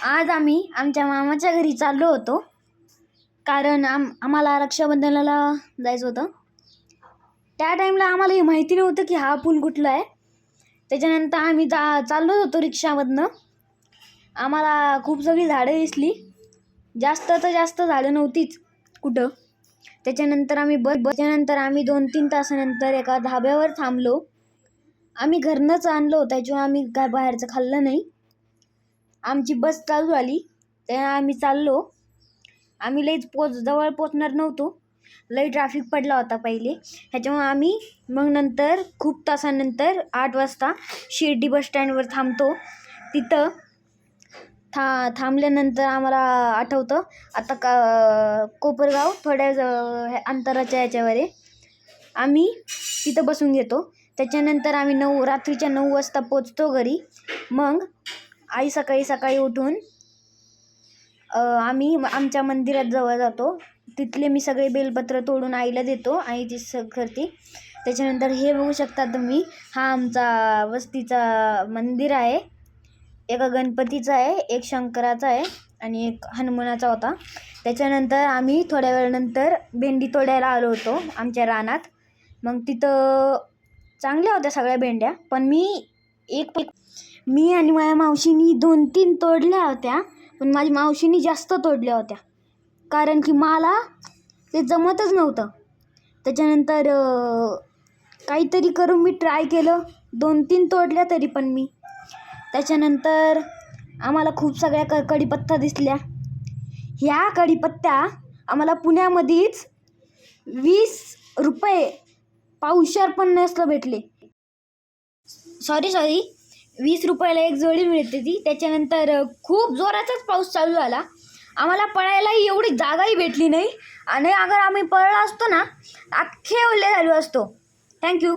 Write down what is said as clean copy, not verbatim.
आज आम्ही आमच्या मामाच्या घरी चाललो होतो, कारण आम्हाला रक्षाबंधनाला जायचं होतं. त्या टाईमला आम्हाला हे माहिती नव्हतं की हा पूल कुठला आहे. त्याच्यानंतर आम्ही चाललो होतो रिक्षामधनं. आम्हाला खूप सगळी झाडं दिसली, जास्त तर जास्त झाडं नव्हतीच कुठं. त्याच्यानंतर आम्ही 2-3 तासानंतर एका धाब्यावर थांबलो. आम्ही घरनंच आणलो, त्याच्यामुळे आम्ही काय बाहेरचं खाल्लं नाही. आमची बस चालू झाली तेव्हा आम्ही चाललो. आम्ही लईच जवळ पोचणार नव्हतो, लई ट्रॅफिक पडला होता पहिले. ह्याच्यामुळे आम्ही मग नंतर खूप तासानंतर 8 वाजता शिर्डी बस स्टँडवर थांबतो. तिथं थांबल्यानंतर आम्हाला आठवतं आता कोपरगाव थोड्या अंतराच्या याच्यावर आहे. आम्ही तिथं बसून घेतो. त्याच्यानंतर आम्ही रात्रीच्या 9 वाजता पोचतो घरी. मग आई सकाळी उठून आम्ही आमच्या मंदिरात जवळ जातो. तिथले मी सगळे बेलपत्र तोडून आईला देतो, आई ती करते. त्याच्यानंतर हे बघू शकता तुम्ही, हा आमचा वस्तीचा मंदिर आहे. एका गणपतीचा आहे, एक शंकराचा आहे आणि एक हनुमानाचा होता. त्याच्यानंतर आम्ही थोड्या वेळानंतर भेंडी तोडायला आलो होतो आमच्या रानात. मग तिथं चांगल्या होत्या सगळ्या भेंड्या, पण मी आणि माझ्या मावशीनी 2-3 तोडल्या होत्या, पण माझ्या मावशीनी जास्त तोडल्या होत्या, कारण की मला ते जमतच नव्हतं. त्याच्यानंतर काहीतरी करून मी ट्राय केलं, 2-3 तोडल्या तरी पण मी. त्याच्यानंतर आम्हाला खूप सगळ्या कढीपत्ता दिसल्या. ह्या कढीपत्त्या आम्हाला पुण्यामध्येच 20 रुपये पावशेर पण नसलं भेटले. सॉरी 20 रुपयाला एक जोडी मिळते ती. त्याच्यानंतर खूप जोराचाच पाऊस चालू झाला. आम्हाला पळायलाही एवढी जागाही भेटली नाही, आणि अगर आम्ही पळलो असतो ना, अख्खे ओले झालो असतो. थँक्यू.